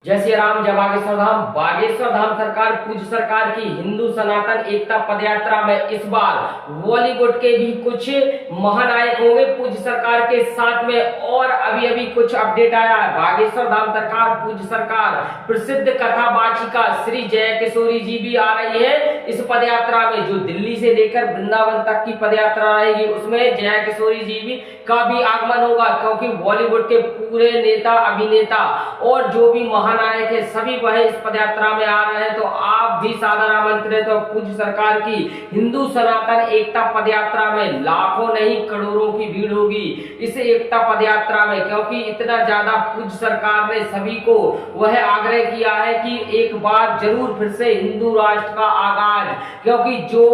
जय श्री राम, जय बागेश्वर धाम। बागेश्वर धाम सरकार पूज्य सरकार की हिंदू सनातन एकता पदयात्रा में इस बार बॉलीवुड के भी कुछ महानायक होंगे पूज्य सरकार के साथ में। और अभी कुछ अपडेट आया है। बागेश्वर धाम सरकार पूज्य सरकार प्रसिद्ध कथा वाचिका श्री जय किशोरी जी भी आ रही है इस पदयात्रा में। जो दिल्ली से लेकर वृंदावन तक की पदयात्रा रहेगी उसमें जय किशोरी जी भी का भी आगमन होगा, क्योंकि बॉलीवुड के पूरे नेता अभिनेता और जो भी महानायक है सभी वह इस पदयात्रा में आ रहे हैं। तो आप भी सादर आमंत्रित हो पूज्य सरकार की हिंदू सनातन एकता पदयात्रा में। लाखों नहीं करोड़ों की भीड़ होगी इस एकता पदयात्रा में, क्योंकि इतना ज्यादा पूज्य सरकार ने सभी को वह आग्रह किया है कि एक बार जरूर फिर से हिंदू राष्ट्र का आगाज, क्योंकि जो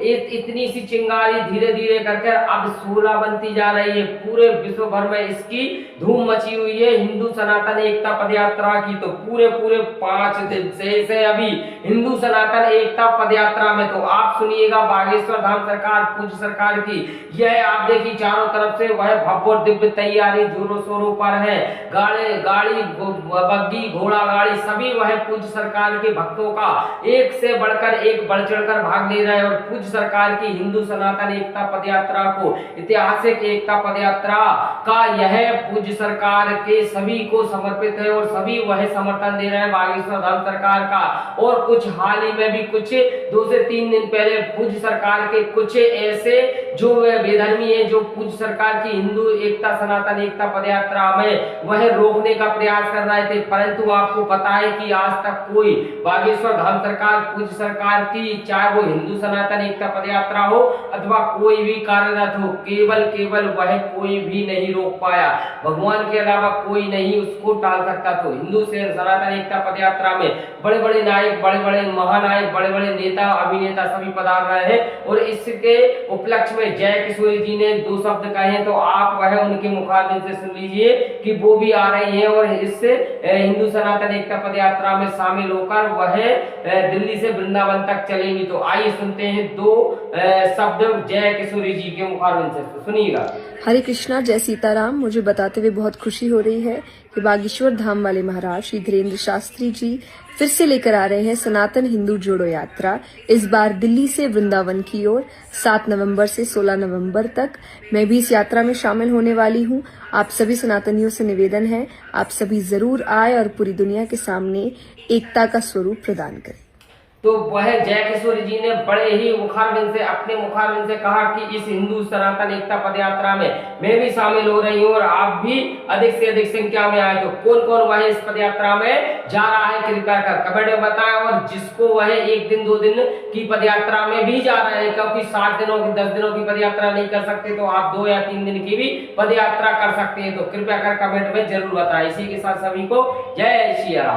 इतनी सी चिंगारी धीरे धीरे करके अब 16 बनती जा रही है। पूरे विश्व भर में इसकी धूम मची हुई है हिंदू सनातन एकता पदयात्रा की। तो पूरे 5 दिन से अभी हिंदू सनातन एकता पदयात्रा में। तो आप सुनिएगा बागेश्वर धाम सरकार पूज्य सरकार की यह आप देखिए चारों तरफ से वह भव्य और दिव्य तैयारी जोरों शोरों पर है। गाड़ी बग्गी घोड़ा गाड़ी सभी वह पूज्य सरकार के भक्तों का एक से बढ़कर एक बढ़ चढ़कर भाग ले रहे हैं। और पूज्य सरकार की हिंदू सनातन एकता पदयात्रा को ऐतिहासिक एकता पदयात्रा का यह पूज्य सरकार के सभी को समर्पित है और सभी वह समर्थन दे रहे हैं बागेश्वर धाम सरकार का। और कुछ हाल ही में भी कुछ 2 से 3 दिन पहले पूज्य सरकार के कुछ ऐसे जो बेधर्मी है जो पूज्य सरकार की हिंदू एकता सनातन एकता पदयात्रा में वह रोकने का प्रयास कर रहे थे, परंतु आपको पता है कि आज तक कोई बागेश्वर धाम सरकार पूज्य सरकार की चाहे वो हिंदू सनातन एकता पदयात्रा हो अथवा कोई भी कार्यरत हो, केवल वह कोई भी नहीं रोक पाया। भगवान के अलावा कोई नहीं उसको टाल सकता। तो हिंदू से सनातन एकता पदयात्रा में बड़े बड़े नायक, बड़े बड़े महानायक, बड़े बड़े नेता अभिनेता सभी पधार रहे हैं। और इसके उपलक्ष्य में जय किशोरी जी ने 2 शब्द कहे, तो आप वह उनके मुखारबिन से सुन लीजिए कि वो भी आ रही है और इससे हिंदू सनातन एकता पदयात्रा में शामिल होकर वह दिल्ली से वृंदावन तक चलेंगी। तो आइए सुनते हैं 2 शब्द जय किशोरी जी के मुखारबिन से, तो सुनिएगा। हरे कृष्णा, जय सीताराम। मुझे बताते हुए बहुत खुशी हो रही है कि बागेश्वर धाम वाले महाराज श्री धीरेन्द्र शास्त्री जी फिर से लेकर आ रहे हैं सनातन हिंदू जोड़ो यात्रा। इस बार दिल्ली से वृंदावन की ओर 7 नवंबर से 16 नवंबर तक मैं भी इस यात्रा में शामिल होने वाली हूं। आप सभी सनातनियों से निवेदन है, आप सभी जरूर आए और पूरी दुनिया के सामने एकता का स्वरूप प्रदान करें। तो वह जय किशोरी जी ने बड़े ही अपने मुखारबिन से कहा कि इस हिंदू सनातन एकता पदयात्रा में मैं भी शामिल हो रही हूँ और आप भी अधिक से अधिक संख्या में आए। तो कौन वह इस पदयात्रा में जा रहा है कृपया कर कमेंट में बताएं। और जिसको वह 1 दिन 2 दिन की पदयात्रा में भी जा रहे हैं, क्योंकि 7 दिनों की 10 दिनों की पदयात्रा नहीं कर सकते, तो आप 2 या 3 दिन की भी पदयात्रा कर सकते हैं। तो कृपया कर कमेंट में जरूर बताएं। इसी के साथ सभी को जय श्री राम।